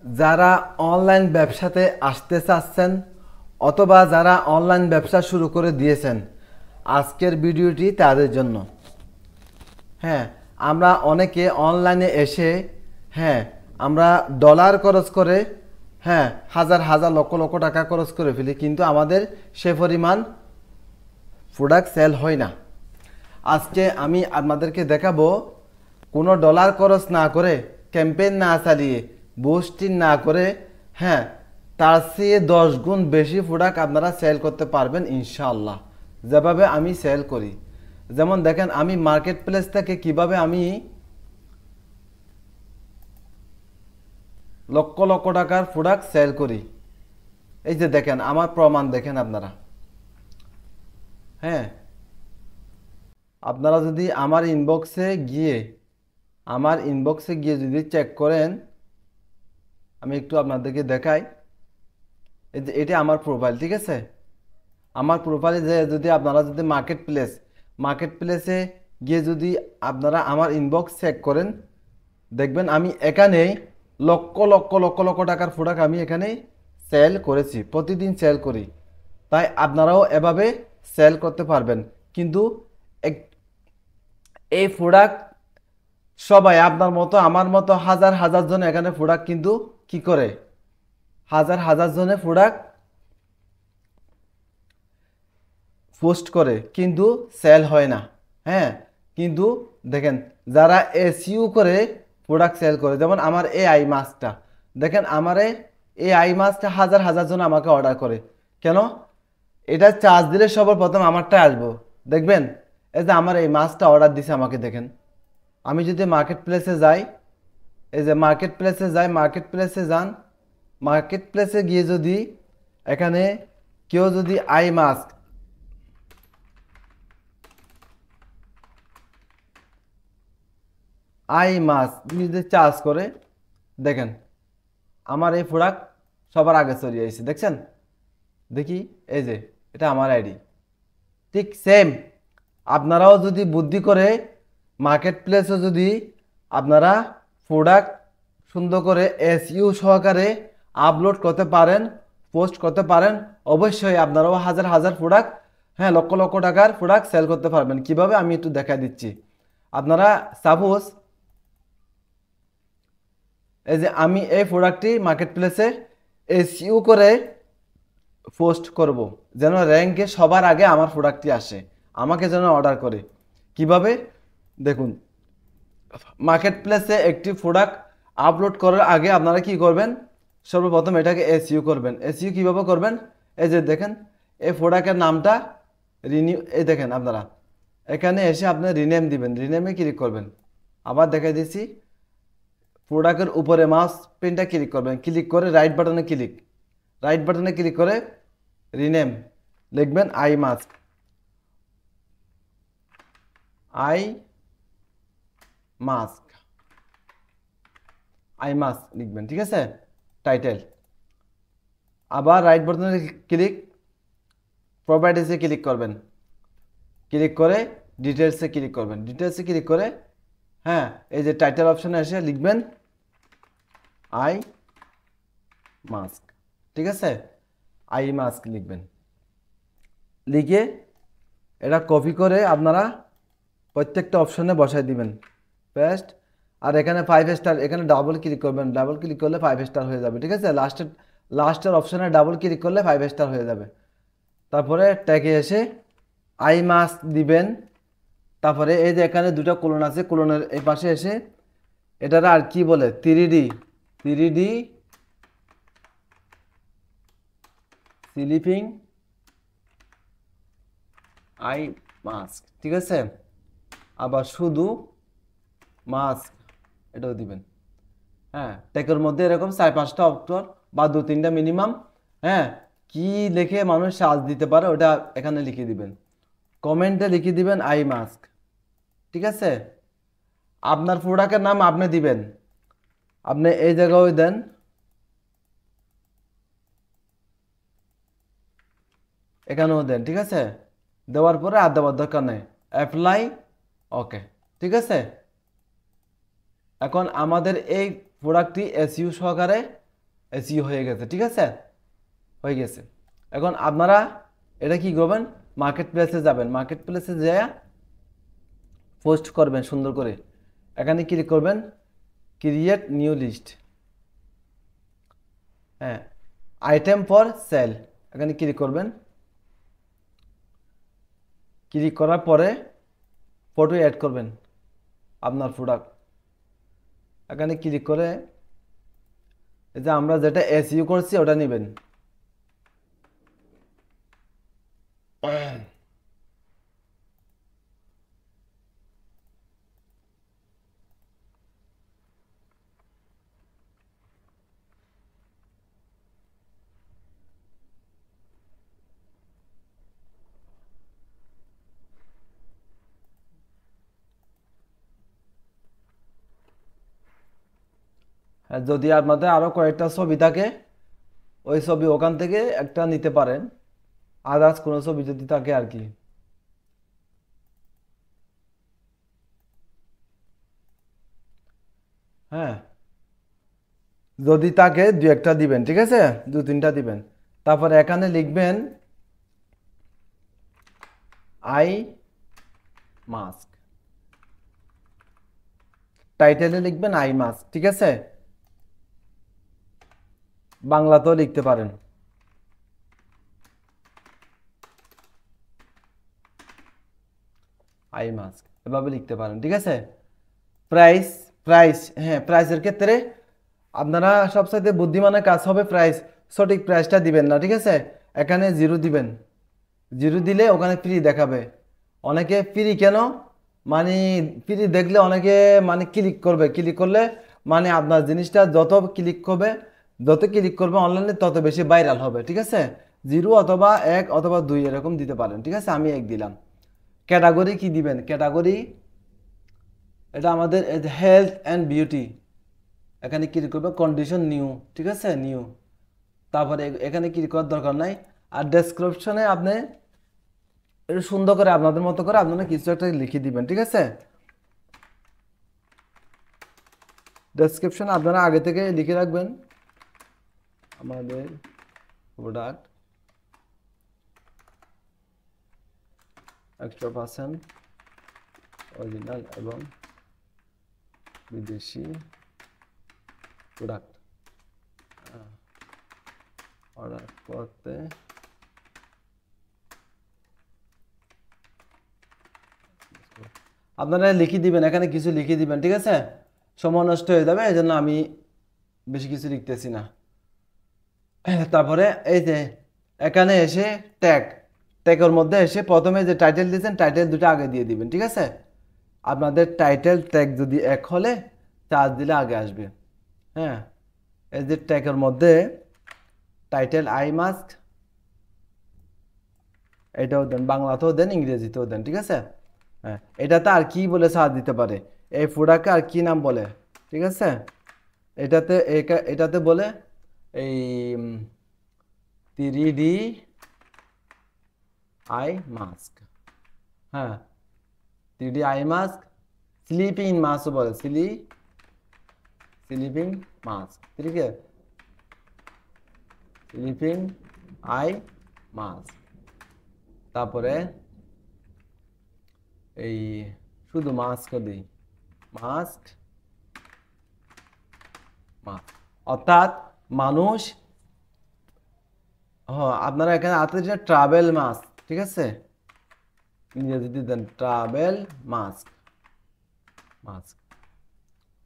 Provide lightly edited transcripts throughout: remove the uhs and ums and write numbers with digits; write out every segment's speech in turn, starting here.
যারা অনলাইন ব্যবসাতে আসতে চাচ্ছেন অথবা যারা অনলাইন ব্যবসা শুরু করে দিয়েছেন, আজকের ভিডিওটি তাদের জন্য। হ্যাঁ, আমরা অনেকে অনলাইনে এসে আমরা ডলার খরচ করে হাজার হাজার লক্ষ লক্ষ টাকা খরচ করে ফেলি, কিন্তু আমাদের সে পরিমাণ প্রোডাক্ট সেল হয় না। আজকে আমি আপনাদেরকে দেখাবো কোনো ডলার খরচ না করে, ক্যাম্পেইন না চালিয়ে, বুস্টিং না করে তার চেয়ে 10 গুণ বেশি প্রোডাক্ট আপনারা সেল করতে পারবেন ইনশাআল্লাহ, যেভাবে আমি সেল করি। যেমন দেখেন, আমি মার্কেট প্লেস থেকে কিভাবে আমি লক্ষ লক্ষ টাকার প্রোডাক্ট সেল করি। এই যে দেখেন, আমার প্রমাণ দেখেন আপনারা। আপনারা যদি আমার ইনবক্সে গিয়ে যদি চেক করেন, আমি একটু আপনাদেরকে দেখাই। এই যে এটা আমার প্রোফাইল, ঠিক আছে? আমার প্রোফাইলে যে যদি আপনারা যদি মার্কেট প্লেসে গিয়ে যদি আপনারা আমার ইনবক্স চেক করেন, দেখবেন আমি এখানে লক্ষ লক্ষ লক্ষ লক্ষ টাকার প্রোডাক্ট আমি এখানে সেল করেছি, প্রতিদিন সেল করি। তাই আপনারাও এভাবে সেল করতে পারবেন। কিন্তু এই প্রোডাক্ট সবাই আপনার মতো আমার মতো হাজার হাজার জন এখানে প্রোডাক্ট কিন্তু কি করে, হাজার হাজার জনে প্রোডাক্ট পোস্ট করে, কিন্তু সেল হয় না। কিন্তু দেখেন, যারা এসইউ করে প্রোডাক্ট সেল করে, যেমন আমার এই আই মাস্কটা দেখেন, আমার এই আই মাস্কটা হাজার হাজার জন আমাকে অর্ডার করে। কেন? এটা চার্জ দিলে সবার প্রথম আমারটা আসবো। দেখবেন, এই যে আমার এই মাস্কটা অর্ডার দিছে আমাকে, দেখেন। আমি যদি মার্কেট প্লেসে যাই, এই যে মার্কেট প্লেসে গিয়ে যদি এখানে কেউ যদি আই মাস্ক যদি চার্জ করে, দেখেন আমার এই প্রোডাক্ট সবার আগে চলে আসছে, দেখছেন? দেখি, এই যে এটা আমার আইডি। ঠিক সেম আপনারাও যদি বুদ্ধি করে মার্কেট প্লেসে যদি আপনারা প্রোডাক্ট সুন্দর করে এসইউ সহকারে আপলোড করতে পারেন, পোস্ট করতে পারেন, অবশ্যই আপনারাও হাজার হাজার প্রোডাক্ট, লক্ষ লক্ষ টাকার প্রোডাক্ট সেল করতে পারবেন। কিভাবে আমি একটু দেখাই দিচ্ছি। আপনারা সাপোজ, এই যে আমি এই প্রোডাক্টটি মার্কেট প্লেসে এসইউ করে পোস্ট করব, যেন র্যাঙ্কে সবার আগে আমার প্রোডাক্টটি আসে, আমাকে যেন অর্ডার করে। কিভাবে দেখুন, মার্কেট প্লেসে একটি প্রোডাক্ট আপলোড করার আগে আপনারা কি করবেন? সর্বপ্রথম এটাকে এসইউ করবেন। এসইউ কিভাবে করবেন? এই যে দেখেন, এই প্রোডাক্টের নামটা এই দেখেন, আপনারা এখানে এসে আপনি রিনেম দিবেন, রিনেমে ক্লিক করবেন। আবার দেখাই দিচ্ছি, প্রোডাক্টের উপরে মাউস পেনটা ক্লিক করবেন, ক্লিক করে রাইট বাটনে ক্লিক করে রিনেম লিখবেন আই মাস্ক লিখবেন, ঠিক আছে? টাইটেল। আবার রাইট বাটনে প্রপার্টিসে ক্লিক করবেন, ক্লিক করে ডিটেলসে ক্লিক করবেন, ডিটেলসে ক্লিক করে এই যে টাইটেল অপশনে এসে লিখবেন আই মাস্ক, ঠিক আছে? আই মাস্ক লিখবেন, লিখে এটা কপি করে আপনারা প্রত্যেকটা অপশনে বসাই দিবেন, পেস্ট। আর এখানে 5 স্টার, এখানে ডাবল ক্লিক করবেন, ডাবল ক্লিক করলে 5 স্টার হয়ে যাবে, ঠিক আছে? লাস্টের অপশনে ডাবল ক্লিক করলে 5 স্টার হয়ে যাবে। তারপরে ট্যাগে এসে আই মাস্ক দিবেন। তারপরে এই যে এখানে দুটো কোলন আছে, কোলনের এই পাশে এসে এটার আর কি বলে, 3D স্লিপিং আই মাস্ক, ঠিক আছে? আবার শুধু মাস্ক এটাও দিবেন। ট্যাগের মধ্যে এরকম 4-5টা অক্ষর বা 2-3টা মিনিমাম কি লিখে মানুষ সার্চ দিতে পারে ওটা এখানে লিখে দিবেন, কমেন্টে লিখে দিবেন আই মাস্ক, ঠিক আছে? আপনার প্রোডাক্টের নাম আপনি দিবেন, আপনি এই জায়গায় দেন, এখানেও দেন, ঠিক আছে? দেওয়ার পরে আর দেওয়ার দরকার নেই, অ্যাপ্লাই, ওকে, ঠিক আছে? এখন আমাদের এই প্রোডাক্টটি এসইউ সহকারে এসইও হয়ে গেছে, ঠিক আছে, হয়ে গেছে। এখন আপনারা এটা কি করবেন, মার্কেট প্লেসে যাবেন, মার্কেট প্লেসে যেয়ে পোস্ট করবেন সুন্দর করে। এখানে ক্লিক করবেন ক্রিয়েট নিউ লিস্ট, হ্যাঁ, আইটেম ফর সেল, এখানে ক্লিক করবেন। ক্লিক করার পরে ফটো অ্যাড করবেন আপনার প্রোডাক্ট। এখানে ক্লিক করে এই যে আমরা যেটা এসইও করছি ওটা নেবেন। যদি আপনাদের আরো কয়েকটা ছবি থাকে ওই ছবি ওখান থেকে একটা নিতে পারেন, আদার্স কোনো ছবি যদি থাকে আর কি। হ্যাঁ, যদি থাকে দু একটা দিবেন, ঠিক আছে, দু তিনটা দিবেন। তারপরে এখানে লিখবেন আই মাস্ক, টাইটেলে লিখবেন আই মাস্ক, ঠিক আছে, বাংলাতেও লিখতে পারেন। আই মাস্ক এভাবে লিখতে পারেন, ঠিক আছে। প্রাইস, প্রাইস, হ্যাঁ, প্রাইসের ক্ষেত্রে আপনারা সবসাথে বুদ্ধিমানের কাজ হবে প্রাইস, সঠিক প্রাইসটা দিবেন না, ঠিক আছে, এখানে 0 দিবেন। 0 দিলে ওখানে ফ্রি দেখাবে। অনেকে ফ্রি কেন, মানে ফ্রি দেখলে অনেকে মানে ক্লিক করবে, ক্লিক করলে মানে আপনার জিনিসটা যত ক্লিক করবে অনলাইনে তত বেশি ভাইরাল হবে, ঠিক আছে। 0 অথবা 1 অথবা 2 এরকম দিতে পারেন, ঠিক আছে, আমি 1 দিলাম। ক্যাটাগরি কি দিবেন, ক্যাটাগরি এটা আমাদের হেলথ অ্যান্ড বিউটি, এখানে ক্লিক করবে কন্ডিশন নিউ, ঠিক আছে, নিউ। তারপরে এখানে ক্লিক করার দরকার নাই। আর ডেসক্রিপশনে আপনি একটু সুন্দর করে আপনাদের মতো করে আপনারা কিছু একটা লিখে দিবেন, ঠিক আছে। ডেসক্রিপশন আপনারা আগে থেকে লিখে রাখবেন আমাদের প্রোডাক্ট 100% অরিজিনাল এবং বিদেশি প্রোডাক্ট অর্ডার করতে আপনারা লিখে দিবেন, এখানে কিছু লিখে দিবেন, ঠিক আছে, সময় নষ্ট হয়ে যাবে, এই জন্য আমি বেশি কিছু লিখতেছি না। তারপরে এই যে এখানে এসে ট্যাগের মধ্যে এসে প্রথমে যে টাইটেল দিয়েছেন টাইটেল দুটো আগে দিয়ে দিবেন, ঠিক আছে। আপনাদের টাইটেল ট্যাগ যদি 1 হলে 4 দিলে আগে আসবে। হ্যাঁ, এই যে ট্যাগের মধ্যে টাইটেল আই মাস্ক এটাও দেন, বাংলাতেও দেন, ইংরেজিতেও দেন, ঠিক আছে। হ্যাঁ, এটাতে আর কি বলে সার্চ দিতে পারে, এই প্রোডাক্টকে আর কি নাম বলে, ঠিক আছে। এটাতে বলে এই 3D আই মাস্ক, হ্যাঁ, 3D eye mask, sleeping mask বলে, স্লিপিং মাস্ক, ঠিক আছে, স্লিপিং আই মাস্ক। তারপরে এই শুধু মাস্ক দিই, মাস্ক, অর্থাৎ মানুষ, আপনারা এখানে হাতে যে ট্রাভেল মাস্ক, ঠিক আছে, ইংরেজিতে দেন ট্রাভেল মাস্ক,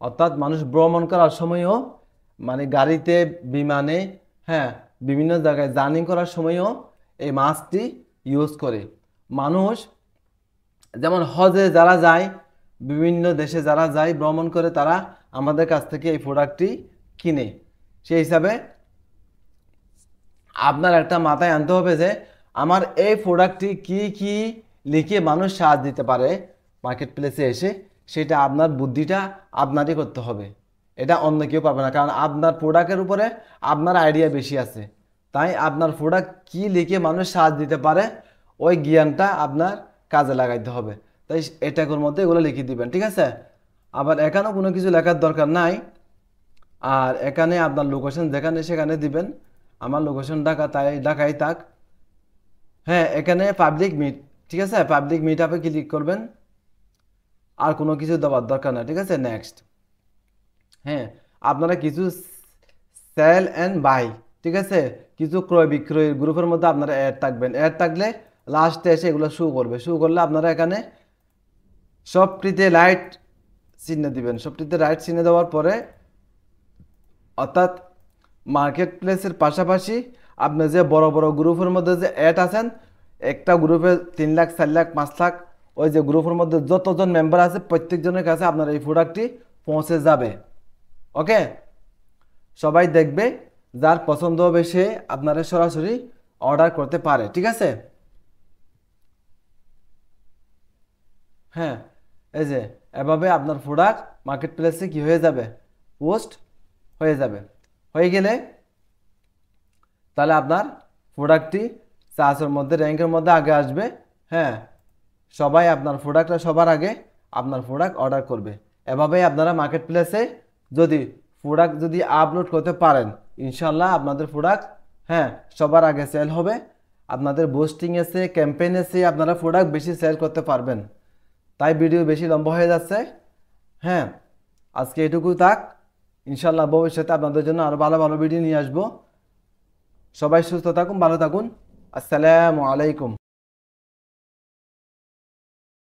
অর্থাৎ মানুষ ভ্রমণ করার সময়ও মানে গাড়িতে, বিমানে, হ্যাঁ, বিভিন্ন জায়গায় জার্নি করার সময়ও এই মাস্কটি ইউজ করে। মানুষ যেমন হজে যারা যায়, বিভিন্ন দেশে যারা যায় ভ্রমণ করে, তারা আমাদের কাছ থেকে এই প্রোডাক্টটি কিনে। সেই হিসাবে আপনার একটা মাথায় আনতে হবে যে আমার এই প্রোডাক্টটি কি কি লিখে মানুষ সাহায্য দিতে পারে মার্কেট প্লেসে এসে, সেটা আপনার বুদ্ধিটা আপনারই করতে হবে, এটা অন্য কেউ পাবে না, কারণ আপনার প্রোডাক্টের উপরে আপনার আইডিয়া বেশি আছে। তাই আপনার প্রোডাক্ট কি লিখে মানুষ সাহায্য দিতে পারে ওই জ্ঞানটা আপনার কাজে লাগাইতে হবে। তাই এটার মধ্যে এগুলো লিখে দিবেন, ঠিক আছে। আবার এখানেও কোনো কিছু লেখার দরকার নাই, আর এখানে আপনার লোকেশন যেখানে সেখানে দিবেন। আমার লোকেশন ঢাকা, তাই ঢাকায় থাক। হ্যাঁ, এখানে পাবলিক মিট, ঠিক আছে, পাবলিক মিট আপে ক্লিক করবেন। আর কোনো কিছু দেওয়ার দরকার না, ঠিক আছে। নেক্সট। হ্যাঁ, আপনারা কিছু সেল অ্যান্ড বাই, ঠিক আছে, কিছু ক্রয় বিক্রয়ের গ্রুপের মধ্যে আপনারা অ্যাড থাকবেন। অ্যাড থাকলে লাস্টে এসে এগুলো শো করবে। শো করলে আপনারা এখানে সবটিতে লাইট চিহ্ন দিবেন। সবটিতে রাইট চিহ্ন দেওয়ার পরে, অর্থাৎ মার্কেট প্লেসের পাশাপাশি আপনি যে বড় বড় গ্রুপের মধ্যে যে অ্যাড আছেন, একটা গ্রুপে 3 লাখ 4 লাখ 5 লাখ, ওই যে গ্রুপের মধ্যে যতজন মেম্বার আছে প্রত্যেকজনের কাছে আপনার এই প্রোডাক্টটি পৌঁছে যাবে। ওকে, সবাই দেখবে, যার পছন্দ হবে সে আপনারা সরাসরি অর্ডার করতে পারে, ঠিক আছে। হ্যাঁ, এই যে এভাবে আপনার প্রোডাক্ট মার্কেট প্লেসে কি হয়ে যাবে, পোস্ট হয়ে যাবে। হয়ে গেলে তাহলে আপনার প্রোডাক্টটি সার্চের মধ্যে, র্যাঙ্কের মধ্যে আগে আসবে। হ্যাঁ, সবাই আপনার প্রোডাক্টটা সবার আগে আপনার প্রোডাক্ট অর্ডার করবে। এভাবেই আপনারা মার্কেট প্লেসে যদি প্রোডাক্ট যদি আপলোড করতে পারেন, ইনশাল্লাহ আপনাদের প্রোডাক্ট, হ্যাঁ, সবার আগে সেল হবে। আপনাদের বুস্টিং এসে, ক্যাম্পেইন এসে আপনারা প্রোডাক্ট বেশি সেল করতে পারবেন। তাই ভিডিও বেশি লম্বা হয়ে যাচ্ছে। হ্যাঁ, আজকে এটুকু থাক। ইনশাল্লাহ ভবিষ্যতে আপনাদের জন্য আরও ভালো ভালো ভিডিও নিয়ে আসবো। সবাই সুস্থ থাকুন, ভালো থাকুন। আসসালামু আলাইকুম।